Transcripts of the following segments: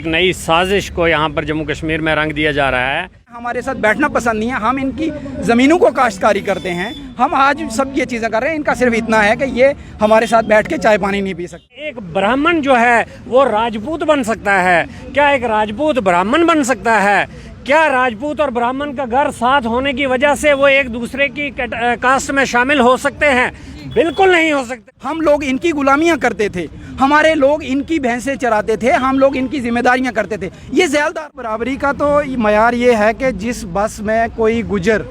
नई साजिश को यहाँ पर जम्मू कश्मीर में रंग दिया जा रहा है। हमारे साथ बैठना पसंद नहीं है, हम इनकी ज़मीनों को काश्तकारी करते हैं। हम आज सब ये चीज़ें कर रहे हैं, इनका सिर्फ इतना है कि ये हमारे साथ बैठ के चाय पानी नहीं पी सकते। एक ब्राह्मण जो है वो राजपूत बन सकता है क्या? एक राजपूत ब्राह्मण बन सकता है क्या? राजपूत और ब्राह्मण का घर साथ होने की वजह से वो एक दूसरे की कास्ट में शामिल हो सकते हैं? बिल्कुल नहीं हो सकते। हम लोग इनकी गुलामियां करते थे, हमारे लोग इनकी भैंसें चराते थे, हम लोग इनकी जिम्मेदारियां करते थे। ये ज़्यादा बराबरी का तो मयार ये है कि जिस बस में कोई गुजर,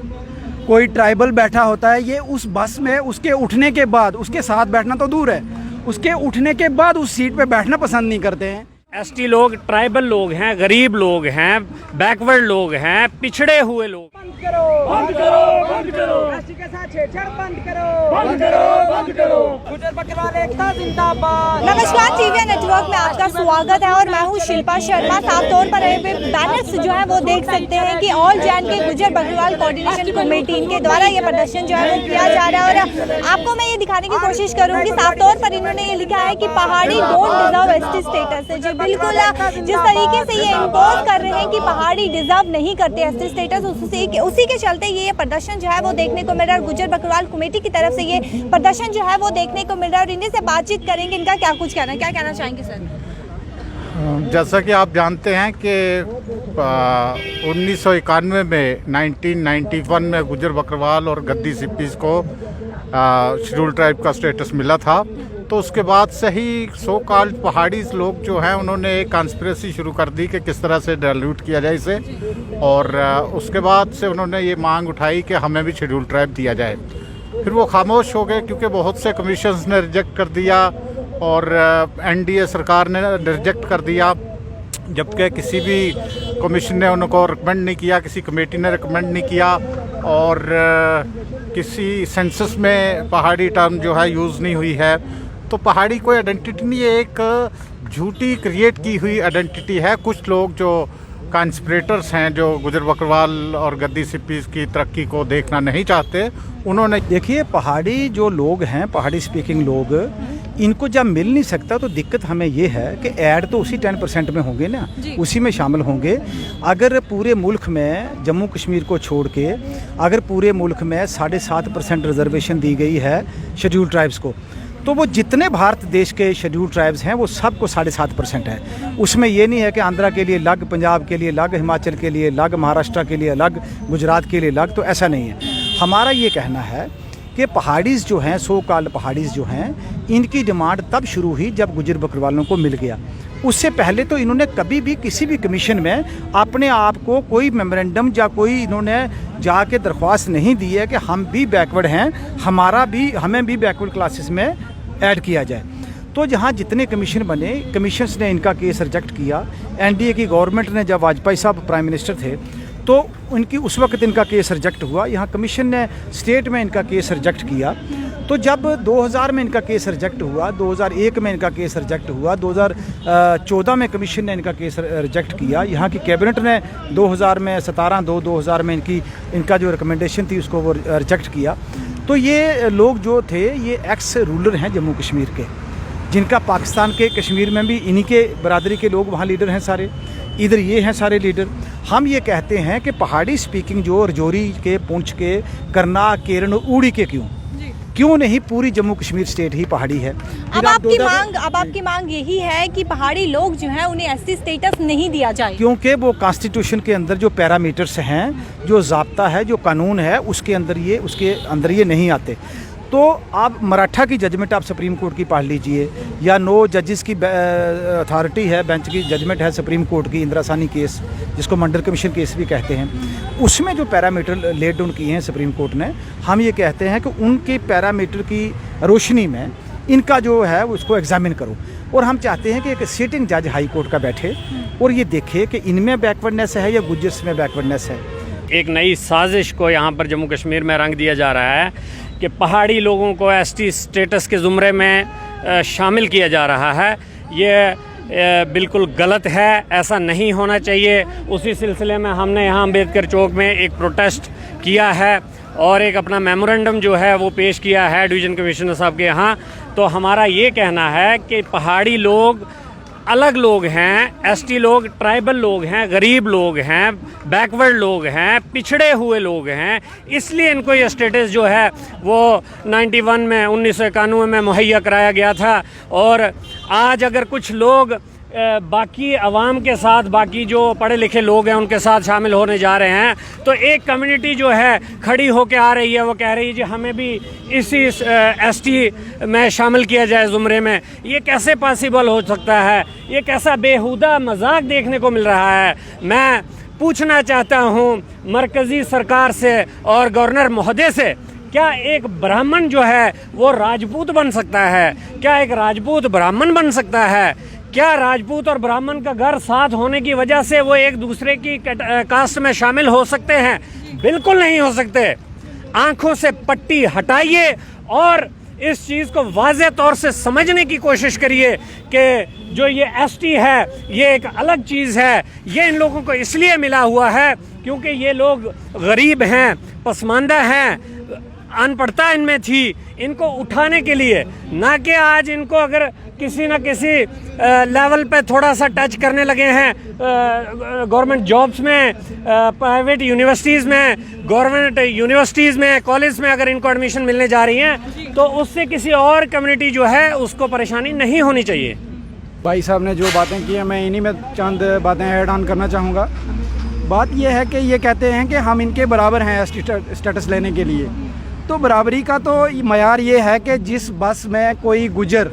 कोई ट्राइबल बैठा होता है, ये उस बस में उसके उठने के बाद, उसके साथ बैठना तो दूर है, उसके उठने के बाद उस सीट पे बैठना पसंद नहीं करते हैं। एसटी लोग ट्राइबल लोग हैं, गरीब लोग हैं, बैकवर्ड लोग हैं, पिछड़े हुए लोग। बंद करो, बंद करो, बंद करो, एसटी के साथ छेड़छाड़ बंद करो, बंद करो, बंद करो, गुजर बकरवाल एकता जिंदाबाद। नमस्कार, टीवी नेटवर्क में आपका स्वागत है और मैं हूं शिल्पा शर्मा। साफ तौर पर बैनर्स जो है वो देख सकते हैं कि ऑल जैन के गुजर बकरवाल कोऑर्डिनेशन कमेटी इनके द्वारा ये प्रदर्शन जो है वो किया जा रहा है। और आपको मैं ये दिखाने की कोशिश करूंगी, साफ तौर पर इन्होंने ये लिखा है कि पहाड़ी डोंट डिजर्व एसटी स्टेटस है। जो बिल्कुल जिस तरीके से ये इम्पोज कर रहे हैं कि पहाड़ी डिजर्व नहीं करते एसटी स्टेटस, उसी के चलते ये प्रदर्शन जो है वो देखने को मिल रहा है। गुजर बकरवाल कमेटी की तरफ से ये प्रदर्शन जो है वो देखने को मिल रहा है और इन्हीं से बातचीत करेंगे, इनका क्या कुछ कहना, क्या कहना चाहेंगे सर? जैसा कि आप जानते हैं कि 1991 में 1991 में गुजर बकरवाल और गद्दी सिप्पीज़ को शेड्यूल ट्राइब का स्टेटस मिला था। तो उसके बाद से ही सो कॉल्ड पहाड़ी लोग जो हैं उन्होंने एक कॉन्स्पिरेसी शुरू कर दी कि किस तरह से डाइल्यूट किया जाए इसे, और उसके बाद से उन्होंने ये मांग उठाई कि हमें भी शेड्यूल ट्राइब दिया जाए। फिर वो खामोश हो गए क्योंकि बहुत से कमीशंस ने रिजेक्ट कर दिया और एनडीए सरकार ने रिजेक्ट कर दिया, जबकि किसी भी कमीशन ने उनको रिकमेंड नहीं किया, किसी कमेटी ने रिकमेंड नहीं किया, और किसी सेंसस में पहाड़ी टर्म जो है यूज़ नहीं हुई है। तो पहाड़ी कोई आइडेंटिटी नहीं है, एक झूठी क्रिएट की हुई आइडेंटिटी है। कुछ लोग जो कॉन्स्पिरेटर्स हैं, जो गुजर बकरवाल और गद्दी सिप्पीज़ की तरक्की को देखना नहीं चाहते, उन्होंने देखिए पहाड़ी जो लोग हैं, पहाड़ी स्पीकिंग लोग, इनको जब मिल नहीं सकता तो दिक्कत हमें ये है कि ऐड तो उसी 10% में होंगे ना, उसी में शामिल होंगे। अगर पूरे मुल्क में जम्मू कश्मीर को छोड़ के अगर पूरे मुल्क में 7.5% रिजर्वेशन दी गई है शेड्यूल ट्राइब्स को, तो वो जितने भारत देश के शेड्यूल ट्राइब्स हैं वो सबको 7.5% है। उसमें ये नहीं है कि आंध्रा के लिए अलग, पंजाब के लिए अलग, हिमाचल के लिए अलग, महाराष्ट्र के लिए अलग, गुजरात के लिए अलग, तो ऐसा नहीं है। हमारा ये कहना है कि पहाड़ीज़ जो हैं, सो कॉल्ड पहाड़ीज़ जो हैं, इनकी डिमांड तब शुरू हुई जब गुजर बकरवालों को मिल गया। उससे पहले तो इन्होंने कभी भी किसी भी कमीशन में अपने आप को कोई मेमोरेंडम या कोई इन्होंने जाके दरख्वास्त नहीं दी है कि हम भी बैकवर्ड हैं, हमें भी बैकवर्ड क्लासेस में ऐड किया जाए। तो जहाँ जितने कमीशन बने, कमीशंस ने इनका केस रिजेक्ट किया। एनडीए की गवर्नमेंट ने, जब वाजपेयी साहब प्राइम मिनिस्टर थे, तो उनकी उस वक्त इनका केस रिजेक्ट हुआ। यहाँ कमीशन ने स्टेट में इनका केस रिजेक्ट किया। तो जब 2000 में इनका केस रिजेक्ट हुआ, 2001 में इनका केस रिजेक्ट हुआ, 2014 में कमीशन ने इनका केस रिजेक्ट किया। यहाँ की कैबिनेट ने 2017 में इनका जो रिकमेंडेशन थी उसको वो रिजेक्ट किया। तो ये लोग जो थे ये एक्स रूलर हैं जम्मू कश्मीर के, जिनका पाकिस्तान के कश्मीर में भी इन्हीं के बरादरी के लोग वहाँ लीडर हैं सारे, इधर ये हैं सारे लीडर। हम ये कहते हैं कि पहाड़ी स्पीकिंग जो रजौरी के, पुंछ के, करनाल, केरन, उड़ी के क्यों नहीं पूरी जम्मू कश्मीर स्टेट ही पहाड़ी है। अब आपकी मांग यही है कि पहाड़ी लोग जो हैं उन्हें एसटी स्टेटस नहीं दिया जाए, क्योंकि वो कॉन्स्टिट्यूशन के अंदर जो पैरामीटर्स हैं, जो ज़ाब्ता है, जो कानून है, उसके अंदर ये नहीं आते। तो आप मराठा की जजमेंट आप सुप्रीम कोर्ट की पढ़ लीजिए, या 9 जजेस की अथॉरिटी है, बेंच की जजमेंट है सुप्रीम कोर्ट की, इंदिरा सानी केस, जिसको मंडल कमीशन केस भी कहते हैं, उसमें जो पैरामीटर लेड डाउन किए हैं सुप्रीम कोर्ट ने, हम ये कहते हैं कि उनके पैरामीटर की रोशनी में इनका जो है उसको एग्जामिन करो। और हम चाहते हैं कि एक सिटिंग जज हाई कोर्ट का बैठे और ये देखे कि इनमें बैकवर्डनेस है या गुजर्स में बैकवर्डनेस है। एक नई साजिश को यहाँ पर जम्मू कश्मीर में रंग दिया जा रहा है कि पहाड़ी लोगों को एसटी स्टेटस के ज़ुमरे में शामिल किया जा रहा है। ये बिल्कुल गलत है, ऐसा नहीं होना चाहिए। उसी सिलसिले में हमने यहाँ अम्बेडकर चौक में एक प्रोटेस्ट किया है और एक अपना मेमोरेंडम जो है वो पेश किया है डिवीज़न कमिश्नर साहब के यहाँ। तो हमारा ये कहना है कि पहाड़ी लोग अलग लोग हैं, एसटी लोग ट्राइबल लोग हैं, गरीब लोग हैं, बैकवर्ड लोग हैं, पिछड़े हुए लोग हैं, इसलिए इनको ये स्टेटस जो है वो 91 में 1991 में मुहैया कराया गया था। और आज अगर कुछ लोग बाकी आवाम के साथ, बाकी जो पढ़े लिखे लोग हैं उनके साथ शामिल होने जा रहे हैं, तो एक कम्युनिटी जो है खड़ी होकर आ रही है, वो कह रही है जी हमें भी इसी एसटी में शामिल किया जाए ज़ुमरे में। ये कैसे पॉसिबल हो सकता है? ये कैसा बेहुदा मजाक देखने को मिल रहा है। मैं पूछना चाहता हूँ मरकज़ी सरकार से और गवर्नर महोदय से, क्या एक ब्राह्मण जो है वो राजपूत बन सकता है? क्या एक राजपूत ब्राह्मण बन सकता है? क्या राजपूत और ब्राह्मण का घर साथ होने की वजह से वो एक दूसरे की कास्ट में शामिल हो सकते हैं? बिल्कुल नहीं हो सकते। आंखों से पट्टी हटाइए और इस चीज़ को वाज़ेह तौर से समझने की कोशिश करिए कि जो ये एसटी है ये एक अलग चीज़ है। ये इन लोगों को इसलिए मिला हुआ है क्योंकि ये लोग गरीब हैं, पसमानदा हैं, अनपढ़ता इनमें थी। इनको उठाने के लिए, ना कि आज इनको अगर किसी न किसी लेवल पे थोड़ा सा टच करने लगे हैं गवर्नमेंट जॉब्स में, प्राइवेट यूनिवर्सिटीज़ में, गवर्नमेंट यूनिवर्सिटीज़ में, कॉलेज में अगर इनको एडमिशन मिलने जा रही हैं तो उससे किसी और कम्युनिटी जो है उसको परेशानी नहीं होनी चाहिए। भाई साहब ने जो बातें की हैं मैं इन्हीं में चंद बातें ऐड ऑन करना चाहूँगा। बात यह है कि ये कहते हैं कि हम इनके बराबर हैं एसटी स्टेटस लेने के लिए। तो बराबरी का तो मयार ये है कि जिस बस में कोई गुजर,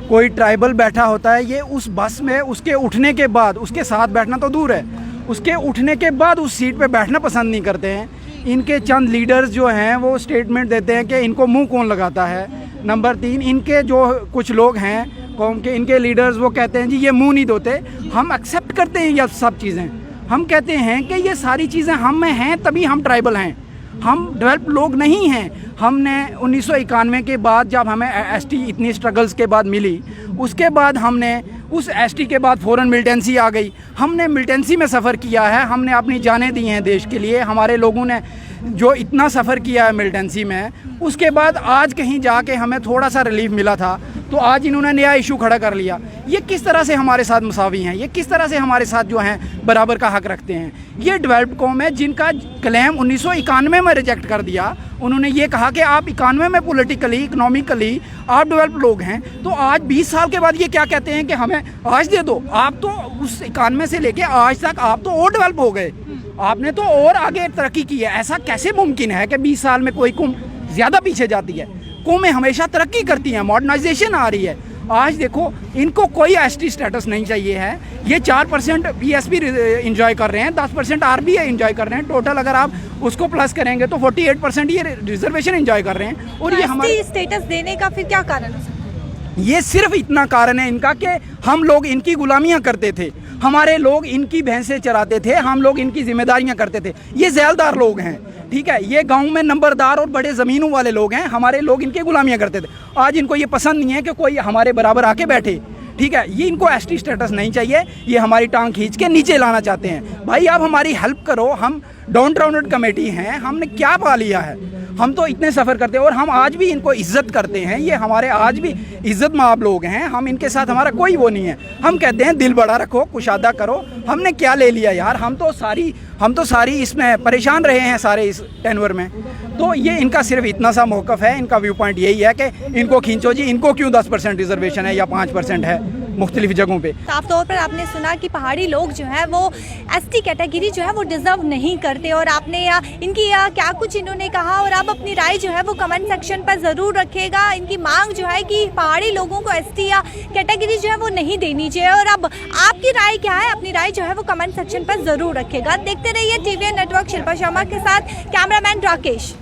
कोई ट्राइबल बैठा होता है, ये उस बस में उसके उठने के बाद, उसके साथ बैठना तो दूर है, उसके उठने के बाद उस सीट पे बैठना पसंद नहीं करते हैं। इनके चंद लीडर्स जो हैं वो स्टेटमेंट देते हैं कि इनको मुंह कौन लगाता है। नंबर 3, इनके जो कुछ लोग हैं कौम के, इनके लीडर्स वो कहते हैं जी ये मुंह नहीं धोते। हम एक्सेप्ट करते हैं ये सब चीज़ें, हम कहते हैं कि ये सारी चीज़ें हम में हैं तभी हम ट्राइबल हैं, हम डेवलप लोग नहीं हैं। हमने 1991 के बाद जब हमें एसटी इतनी स्ट्रगल्स के बाद मिली, उसके बाद हमने उस एसटी के बाद फ़ौरन मिलिटेंसी आ गई। हमने मिलिटेंसी में सफ़र किया है, हमने अपनी जानें दी हैं देश के लिए। हमारे लोगों ने जो इतना सफ़र किया है मिलिटेंसी में, उसके बाद आज कहीं जाके हमें थोड़ा सा रिलीफ मिला था तो आज इन्होंने नया इशू खड़ा कर लिया। ये किस तरह से हमारे साथ मसावी हैं? ये किस तरह से हमारे साथ जो हैं बराबर का हक रखते हैं? ये डेवलप्ड कौम है जिनका क्लेम 1991 में रिजेक्ट कर दिया। उन्होंने ये कहा कि आप 91 में पॉलिटिकली, इकोनॉमिकली आप डेवलप लोग हैं, तो आज 20 साल के बाद ये क्या कहते हैं कि हमें आज दे दो। आप तो उस 91 से लेके आज तक आप तो और डेवलप हो गए, आपने तो और आगे तरक्की की है। ऐसा कैसे मुमकिन है कि 20 साल में कोई कौम ज़्यादा पीछे जाती है? कौमें हमेशा तरक्की करती हैं, मॉडर्नाइजेशन आ रही है। आज देखो, इनको कोई एसटी स्टेटस नहीं चाहिए है। ये 4% पीएसपी इंजॉय कर रहे हैं, 10% आरबीआई इंजॉय कर रहे हैं। टोटल अगर आप उसको प्लस करेंगे तो 48% ये रिजर्वेशन इंजॉय कर रहे हैं। और ये हमारे स्टेटस देने का फिर क्या कारण हो सकता है? ये सिर्फ इतना कारण है इनका कि हम लोग इनकी गुलामियां करते थे, हमारे लोग इनकी भैंसें चराते थे, हम लोग इनकी जिम्मेदारियां करते थे। ये ज़ैलदार लोग हैं, ठीक है, ये गांव में नंबरदार और बड़े ज़मीनों वाले लोग हैं, हमारे लोग इनकी गुलामियां करते थे। आज इनको ये पसंद नहीं है कि कोई हमारे बराबर आके बैठे, ठीक है। ये इनको एसटी स्टेटस नहीं चाहिए, ये हमारी टांग खींच के नीचे लाना चाहते हैं। भाई आप हमारी हेल्प करो, हम डाउन टाउन कमेटी हैं, हमने क्या पा लिया है? हम तो इतने सफ़र करते हैं और हम आज भी इनको इज्जत करते हैं। ये हमारे आज भी इज्जत माब लोग हैं, हम इनके साथ हमारा कोई वो नहीं है। हम कहते हैं दिल बड़ा रखो, कुशादा करो। हमने क्या ले लिया यार? हम तो सारी इसमें परेशान रहे हैं सारे इस टेनवर में। तो ये इनका सिर्फ इतना सा मौक़िफ़ है, इनका व्यू पॉइंट यही है कि इनको खींचो जी, इनको क्यों 10% रिजर्वेशन है या 5% है मुख्तलिफ जगहों पे। साफ तौर पर आपने सुना कि पहाड़ी लोग जो है वो एसटी कैटेगरी जो है वो डिज़र्व नहीं करते, और आपने इनकी क्या कुछ इन्होंने कहा, और आप अपनी राय जो है वो कमेंट सेक्शन पर ज़रूर रखिएगा। इनकी मांग जो है कि पहाड़ी लोगों को एसटी या कैटेगरी जो है वो नहीं देनी चाहिए, और अब आपकी राय क्या है? अपनी राय जो है वो कमेंट सेक्शन पर ज़रूर रखिएगा। देखते रहिए TVN नेटवर्क। शिल्पा शर्मा के साथ कैमरामैन राकेश।